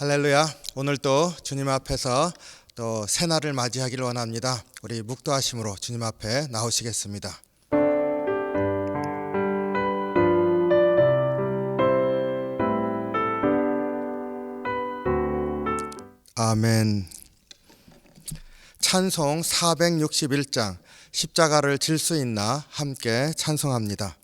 할렐루야. 오늘 또 주님 앞에서 또 새날을 맞이하기를 원합니다. 우리 묵도하심으로 주님 앞에 나오시겠습니다. 아멘. 찬송 461장 십자가를 질 수 있나 함께 찬송합니다.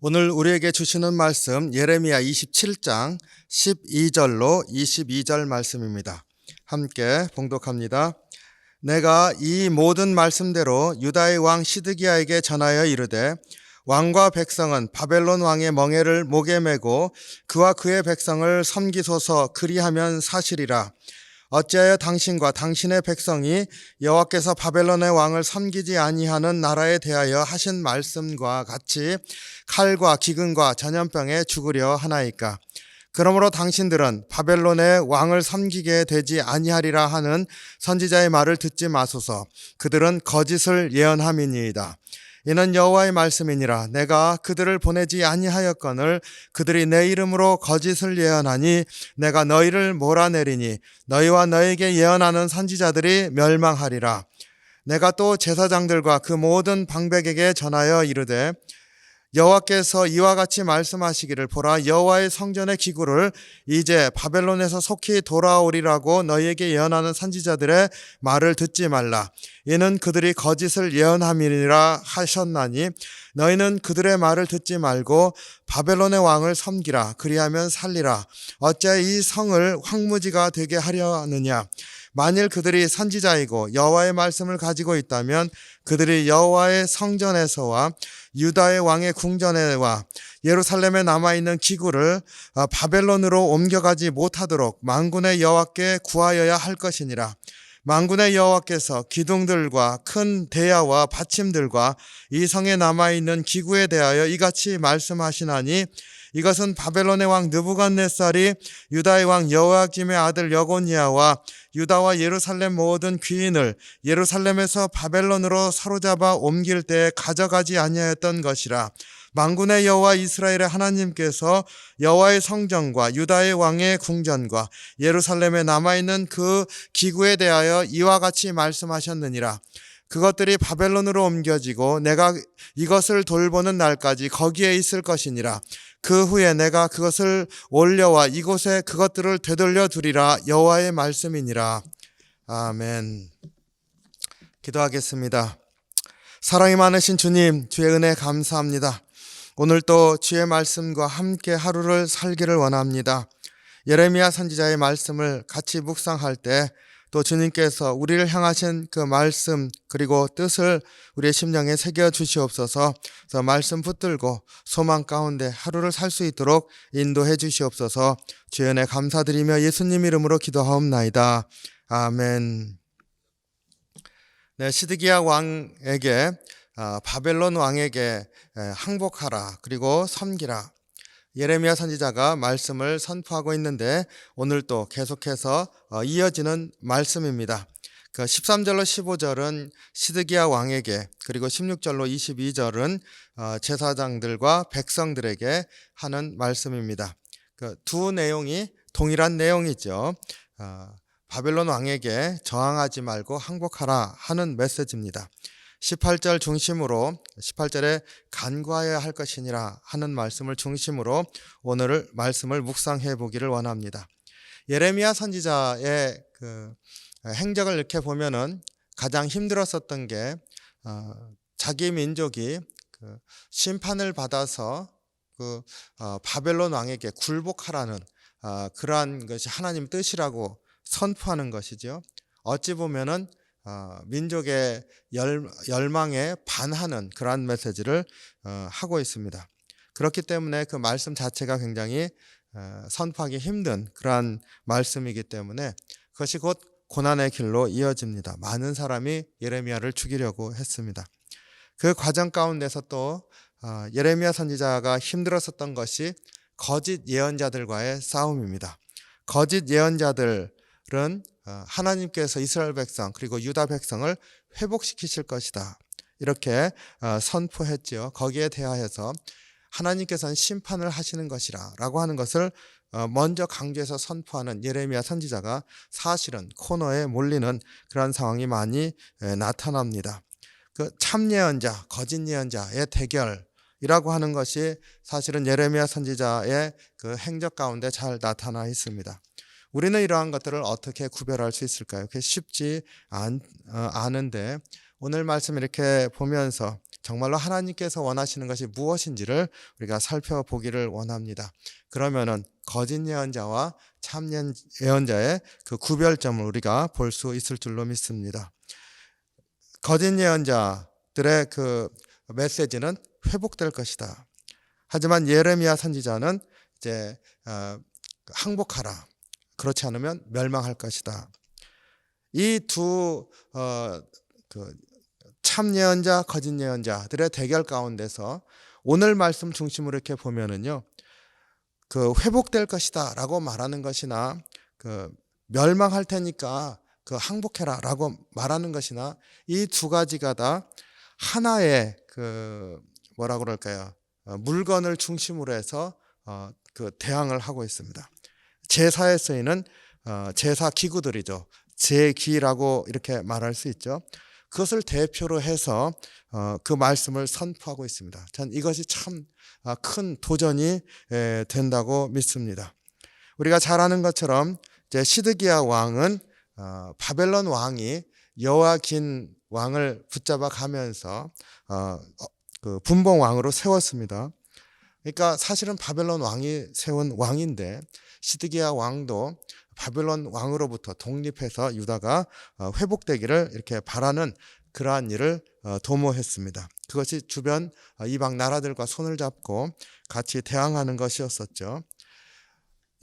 오늘 우리에게 주시는 말씀 예레미야 27장 12절로 22절 말씀입니다. 함께 봉독합니다. 내가 이 모든 말씀대로 유다의 왕 시드기야에게 전하여 이르되 왕과 백성은 바벨론 왕의 멍에를 목에 메고 그와 그의 백성을 섬기소서 그리하면 사실이라. 어찌하여 당신과 당신의 백성이 여호와께서 바벨론의 왕을 섬기지 아니하는 나라에 대하여 하신 말씀과 같이 칼과 기근과 전염병에 죽으려 하나이까? 그러므로 당신들은 바벨론의 왕을 섬기게 되지 아니하리라 하는 선지자의 말을 듣지 마소서. 그들은 거짓을 예언함이니이다. 이는 여호와의 말씀이니라. 내가 그들을 보내지 아니하였거늘 그들이 내 이름으로 거짓을 예언하니 내가 너희를 몰아내리니 너희와 너에게 예언하는 선지자들이 멸망하리라. 내가 또 제사장들과 그 모든 방백에게 전하여 이르되 여호와께서 이와 같이 말씀하시기를 보라 여호와의 성전의 기구를 이제 바벨론에서 속히 돌아오리라고 너희에게 예언하는 선지자들의 말을 듣지 말라. 이는 그들이 거짓을 예언함이니라 하셨나니 너희는 그들의 말을 듣지 말고 바벨론의 왕을 섬기라. 그리하면 살리라. 어찌 이 성을 황무지가 되게 하려 하느냐. 만일 그들이 선지자이고 여호와의 말씀을 가지고 있다면 그들이 여호와의 성전에서와 유다의 왕의 궁전에와 예루살렘에 남아있는 기구를 바벨론으로 옮겨가지 못하도록 만군의 여호와께 구하여야 할 것이니라. 만군의 여호와께서 기둥들과 큰 대야와 받침들과 이 성에 남아있는 기구에 대하여 이같이 말씀하시나니 이것은 바벨론의 왕 느부갓네살이 유다의 왕 여호야김의 아들 여고니아와 유다와 예루살렘 모든 귀인을 예루살렘에서 바벨론으로 사로잡아 옮길 때 가져가지 아니하였던 것이라. 만군의 여호와 이스라엘의 하나님께서 여호와의 성전과 유다의 왕의 궁전과 예루살렘에 남아있는 그 기구에 대하여 이와 같이 말씀하셨느니라. 그것들이 바벨론으로 옮겨지고 내가 이것을 돌보는 날까지 거기에 있을 것이니라. 그 후에 내가 그것을 올려와 이곳에 그것들을 되돌려 두리라. 여호와의 말씀이니라. 아멘. 기도하겠습니다. 사랑이 많으신 주님, 주의 은혜 감사합니다. 오늘 또 주의 말씀과 함께 하루를 살기를 원합니다. 예레미야 선지자의 말씀을 같이 묵상할 때 또 주님께서 우리를 향하신 그 말씀 그리고 뜻을 우리의 심령에 새겨 주시옵소서. 그래서 말씀 붙들고 소망 가운데 하루를 살 수 있도록 인도해 주시옵소서. 주의 은혜 감사드리며 예수님 이름으로 기도하옵나이다. 아멘. 네, 시드기야 왕에게 바벨론 왕에게 항복하라 그리고 섬기라. 예레미야 선지자가 말씀을 선포하고 있는데 오늘 또 계속해서 이어지는 말씀입니다. 그 13절로 15절은 시드기야 왕에게 그리고 16절로 22절은 제사장들과 백성들에게 하는 말씀입니다. 그 두 내용이 동일한 내용이죠. 바벨론 왕에게 저항하지 말고 항복하라 하는 메시지입니다. 18절 중심으로 18절에 간구하여야 할 것이니라 하는 말씀을 중심으로 오늘 말씀을 묵상해 보기를 원합니다. 예레미야 선지자의 그 행적을 이렇게 보면은 가장 힘들었었던 게 자기 민족이 그 심판을 받아서 그 바벨론 왕에게 굴복하라는 그러한 것이 하나님 뜻이라고 선포하는 것이죠. 어찌 보면은 민족의 열망에 반하는 그러한 메시지를 하고 있습니다. 그렇기 때문에 그 말씀 자체가 굉장히 선포하기 힘든 그러한 말씀이기 때문에 그것이 곧 고난의 길로 이어집니다. 많은 사람이 예레미야를 죽이려고 했습니다. 그 과정 가운데서 또 예레미야 선지자가 힘들었었던 것이 거짓 예언자들과의 싸움입니다. 거짓 예언자들은 하나님께서 이스라엘 백성 그리고 유다 백성을 회복시키실 것이다 이렇게 선포했지요. 거기에 대하여서 하나님께서는 심판을 하시는 것이라 라고 하는 것을 먼저 강조해서 선포하는 예레미야 선지자가 사실은 코너에 몰리는 그런 상황이 많이 나타납니다. 그 참 예언자, 거짓 예언자의 대결이라고 하는 것이 사실은 예레미야 선지자의 그 행적 가운데 잘 나타나 있습니다. 우리는 이러한 것들을 어떻게 구별할 수 있을까요? 그게 쉽지 않은데 오늘 말씀 이렇게 보면서 정말로 하나님께서 원하시는 것이 무엇인지를 우리가 살펴보기를 원합니다. 그러면은 거짓 예언자와 참 예언자의 그 구별점을 우리가 볼 수 있을 줄로 믿습니다. 거짓 예언자들의 그 메시지는 회복될 것이다. 하지만 예레미야 선지자는 이제 항복하라. 그렇지 않으면 멸망할 것이다. 이 두 참 예언자, 거짓 예언자들의 대결 가운데서 오늘 말씀 중심으로 이렇게 보면은요, 회복될 것이다라고 말하는 것이나 멸망할 테니까 항복해라라고 말하는 것이나 이 두 가지가 다 하나의 뭐라 그럴까요? 물건을 중심으로 해서 대항을 하고 있습니다. 제사에 쓰이는 제사 기구들이죠. 제기라고 이렇게 말할 수 있죠. 그것을 대표로 해서 그 말씀을 선포하고 있습니다. 전 이것이 참 큰 도전이 된다고 믿습니다. 우리가 잘 아는 것처럼 이제 시드기야 왕은 바벨론 왕이 여호야긴 왕을 붙잡아 가면서 분봉 왕으로 세웠습니다. 그러니까 사실은 바벨론 왕이 세운 왕인데 시드기야 왕도 바벨론 왕으로부터 독립해서 유다가 회복되기를 이렇게 바라는 그러한 일을 도모했습니다. 그것이 주변 이방 나라들과 손을 잡고 같이 대항하는 것이었었죠.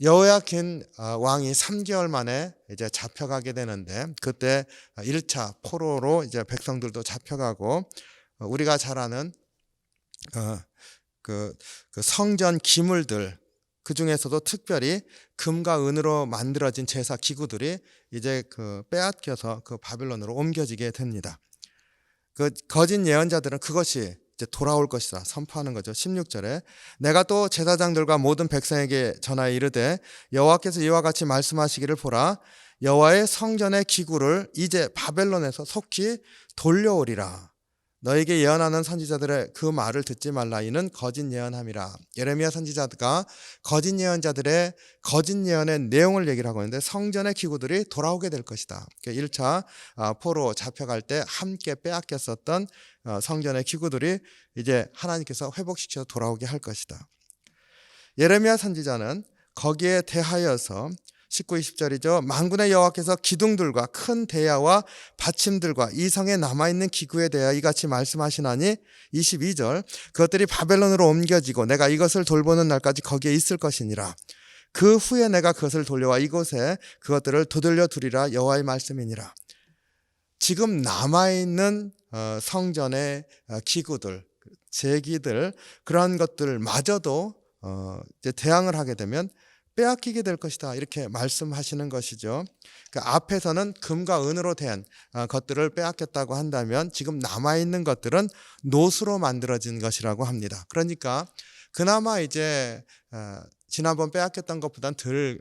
여호야긴 왕이 3개월 만에 이제 잡혀가게 되는데 그때 1차 포로로 이제 백성들도 잡혀가고 우리가 잘 아는 그 성전 기물들 그 중에서도 특별히 금과 은으로 만들어진 제사 기구들이 이제 빼앗겨서 바벨론으로 옮겨지게 됩니다. 거짓 예언자들은 그것이 이제 돌아올 것이다 선포하는 거죠. 16절에 내가 또 제사장들과 모든 백성에게 전하여 이르되 여호와께서 이와 같이 말씀하시기를 보라 여호와의 성전의 기구를 이제 바벨론에서 속히 돌려오리라. 너에게 예언하는 선지자들의 그 말을 듣지 말라. 이는 거짓 예언함이라. 예레미야 선지자가 거짓 예언자들의 거짓 예언의 내용을 얘기를 하고 있는데 성전의 기구들이 돌아오게 될 것이다. 1차 포로 잡혀갈 때 함께 빼앗겼었던 성전의 기구들이 이제 하나님께서 회복시켜서 돌아오게 할 것이다. 예레미야 선지자는 거기에 대하여서 19, 20절이죠. 만군의 여호와께서 기둥들과 큰 대야와 받침들과 이 성에 남아있는 기구에 대하여 이같이 말씀하시나니 22절 그것들이 바벨론으로 옮겨지고 내가 이것을 돌보는 날까지 거기에 있을 것이니라. 그 후에 내가 그것을 돌려와 이곳에 그것들을 되돌려 두리라. 여호와의 말씀이니라. 지금 남아있는 성전의 기구들, 제기들 그런 것들마저도 이제 대항을 하게 되면 빼앗기게 될 것이다 이렇게 말씀하시는 것이죠. 앞에서는 금과 은으로 된 것들을 빼앗겼다고 한다면 지금 남아있는 것들은 노수로 만들어진 것이라고 합니다. 그러니까 그나마 이제 지난번 빼앗겼던 것보단 덜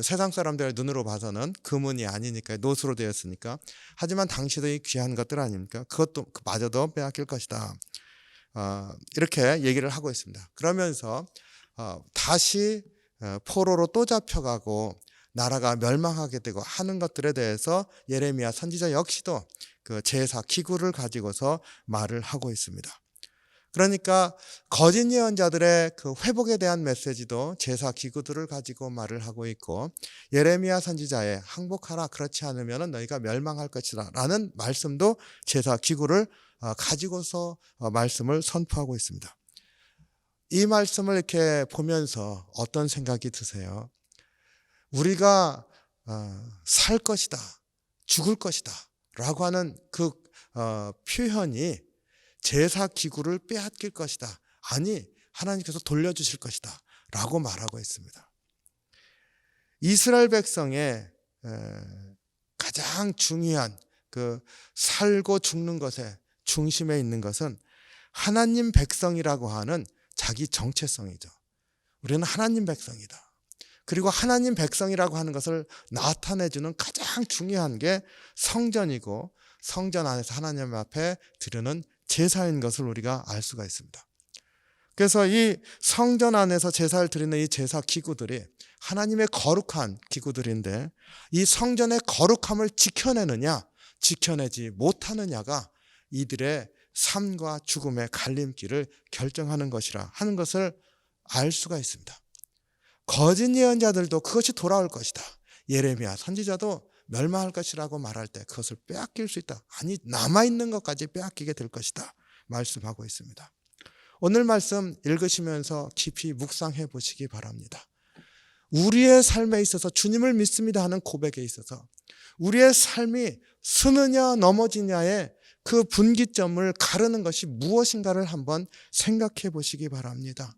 세상 사람들의 눈으로 봐서는 금은이 아니니까 노수로 되었으니까 하지만 당시도 이 귀한 것들 아닙니까? 그것도 마저도 빼앗길 것이다 이렇게 얘기를 하고 있습니다. 그러면서 다시 포로로 또 잡혀가고 나라가 멸망하게 되고 하는 것들에 대해서 예레미야 선지자 역시도 제사 기구를 가지고서 말을 하고 있습니다. 그러니까 거짓 예언자들의 회복에 대한 메시지도 제사 기구들을 가지고 말을 하고 있고 예레미야 선지자의 항복하라 그렇지 않으면 너희가 멸망할 것이다 라는 말씀도 제사 기구를 가지고서 말씀을 선포하고 있습니다. 이 말씀을 이렇게 보면서 어떤 생각이 드세요? 우리가 살 것이다, 죽을 것이다 라고 하는 표현이 제사 기구를 빼앗길 것이다. 아니, 하나님께서 돌려주실 것이다 라고 말하고 있습니다. 이스라엘 백성의 가장 중요한 살고 죽는 것의 중심에 있는 것은 하나님 백성이라고 하는 자기 정체성이죠. 우리는 하나님 백성이다. 그리고 하나님 백성이라고 하는 것을 나타내주는 가장 중요한 게 성전이고 성전 안에서 하나님 앞에 드리는 제사인 것을 우리가 알 수가 있습니다. 그래서 이 성전 안에서 제사를 드리는 이 제사 기구들이 하나님의 거룩한 기구들인데 이 성전의 거룩함을 지켜내느냐 지켜내지 못하느냐가 이들의 삶과 죽음의 갈림길을 결정하는 것이라 하는 것을 알 수가 있습니다. 거짓 예언자들도 그것이 돌아올 것이다. 예레미야 선지자도 멸망할 것이라고 말할 때 그것을 빼앗길 수 있다. 아니 남아있는 것까지 빼앗기게 될 것이다. 말씀하고 있습니다. 오늘 말씀 읽으시면서 깊이 묵상해 보시기 바랍니다. 우리의 삶에 있어서 주님을 믿습니다 하는 고백에 있어서 우리의 삶이 서느냐 넘어지냐의 그 분기점을 가르는 것이 무엇인가를 한번 생각해 보시기 바랍니다.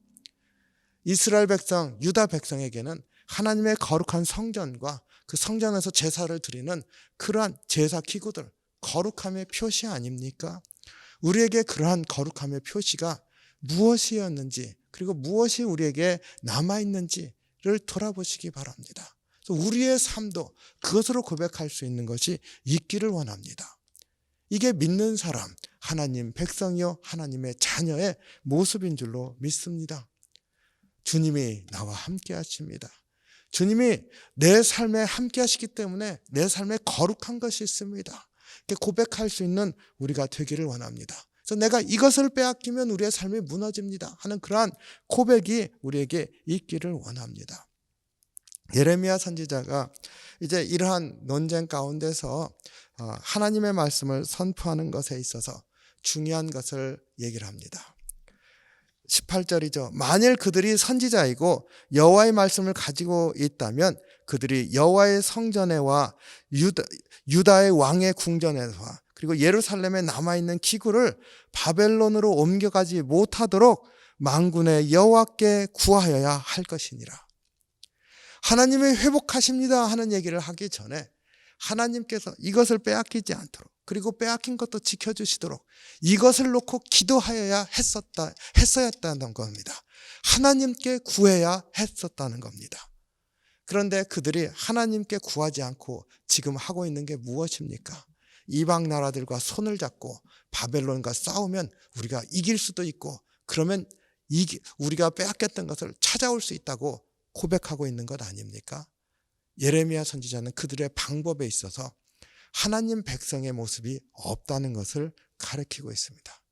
이스라엘 백성, 유다 백성에게는 하나님의 거룩한 성전과 그 성전에서 제사를 드리는 그러한 제사 기구들, 거룩함의 표시 아닙니까? 우리에게 그러한 거룩함의 표시가 무엇이었는지, 그리고 무엇이 우리에게 남아있는지를 돌아보시기 바랍니다. 우리의 삶도 그것으로 고백할 수 있는 것이 있기를 원합니다. 이게 믿는 사람, 하나님 백성이요 하나님의 자녀의 모습인 줄로 믿습니다. 주님이 나와 함께 하십니다. 주님이 내 삶에 함께 하시기 때문에 내 삶에 거룩한 것이 있습니다. 고백할 수 있는 우리가 되기를 원합니다. 그래서 내가 이것을 빼앗기면 우리의 삶이 무너집니다 하는 그러한 고백이 우리에게 있기를 원합니다. 예레미야 선지자가 이제 이러한 논쟁 가운데서 하나님의 말씀을 선포하는 것에 있어서 중요한 것을 얘기를 합니다. 18절이죠. 만일 그들이 선지자이고 여호와의 말씀을 가지고 있다면 그들이 여호와의 성전에와 유다의 왕의 궁전에와 그리고 예루살렘에 남아있는 기구를 바벨론으로 옮겨가지 못하도록 만군의 여호와께 구하여야 할 것이니라. 하나님이 회복하십니다 하는 얘기를 하기 전에 하나님께서 이것을 빼앗기지 않도록, 그리고 빼앗긴 것도 지켜주시도록 이것을 놓고 기도하여야 했어야했다는 겁니다. 하나님께 구해야 했었다는 겁니다. 그런데 그들이 하나님께 구하지 않고 지금 하고 있는 게 무엇입니까? 이방 나라들과 손을 잡고 바벨론과 싸우면 우리가 이길 수도 있고, 그러면 우리가 빼앗겼던 것을 찾아올 수 있다고 고백하고 있는 것 아닙니까? 예레미야 선지자는 그들의 방법에 있어서 하나님 백성의 모습이 없다는 것을 가리키고 있습니다.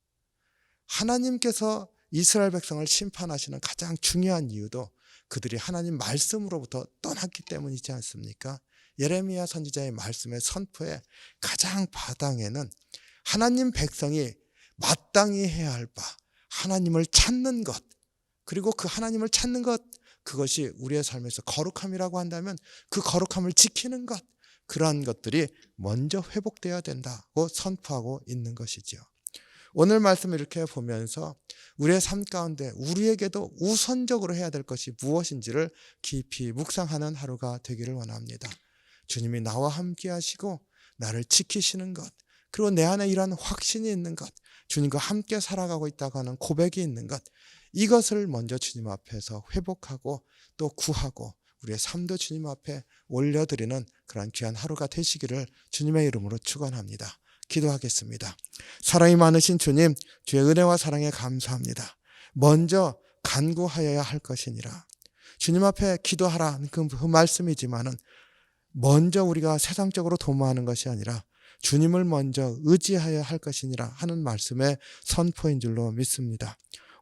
하나님께서 이스라엘 백성을 심판하시는 가장 중요한 이유도 그들이 하나님 말씀으로부터 떠났기 때문이지 않습니까? 예레미야 선지자의 말씀의 선포의 가장 바탕에는 하나님 백성이 마땅히 해야 할 바, 하나님을 찾는 것, 그리고 그 하나님을 찾는 것, 그것이 우리의 삶에서 거룩함이라고 한다면 그 거룩함을 지키는 것, 그러한 것들이 먼저 회복되어야 된다고 선포하고 있는 것이죠. 오늘 말씀을 이렇게 보면서 우리의 삶 가운데 우리에게도 우선적으로 해야 될 것이 무엇인지를 깊이 묵상하는 하루가 되기를 원합니다. 주님이 나와 함께 하시고 나를 지키시는 것, 그리고 내 안에 이러한 확신이 있는 것, 주님과 함께 살아가고 있다고 하는 고백이 있는 것, 이것을 먼저 주님 앞에서 회복하고 또 구하고 우리의 삶도 주님 앞에 올려드리는 그러한 귀한 하루가 되시기를 주님의 이름으로 축원합니다. 기도하겠습니다. 사랑이 많으신 주님, 주의 은혜와 사랑에 감사합니다. 먼저 간구하여야 할 것이니라. 주님 앞에 기도하라는 그 말씀이지만은 먼저 우리가 세상적으로 도모하는 것이 아니라 주님을 먼저 의지하여야 할 것이니라 하는 말씀의 선포인 줄로 믿습니다.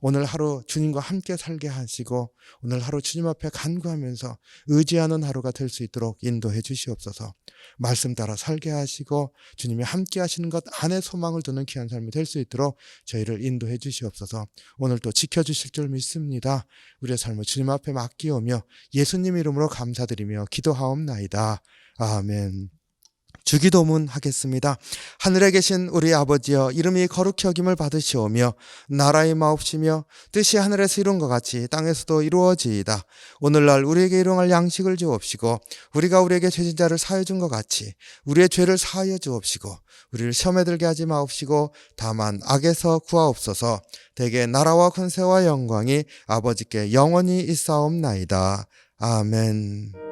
오늘 하루 주님과 함께 살게 하시고 오늘 하루 주님 앞에 간구하면서 의지하는 하루가 될 수 있도록 인도해 주시옵소서. 말씀 따라 살게 하시고 주님이 함께 하시는 것 안에 소망을 두는 귀한 삶이 될 수 있도록 저희를 인도해 주시옵소서. 오늘 또 지켜주실 줄 믿습니다. 우리의 삶을 주님 앞에 맡기오며 예수님 이름으로 감사드리며 기도하옵나이다. 아멘. 주기도문 하겠습니다. 하늘에 계신 우리 아버지여, 이름이 거룩히 여김을 받으시오며 나라의 마옵시며 뜻이 하늘에서 이룬 것 같이 땅에서도 이루어지이다. 오늘날 우리에게 일용할 양식을 주옵시고 우리가 우리에게 죄진 자를 사하여 준 것 같이 우리의 죄를 사하여 주옵시고 우리를 시험에 들게 하지 마옵시고 다만 악에서 구하옵소서. 대개 나라와 권세와 영광이 아버지께 영원히 있사옵나이다. 아멘.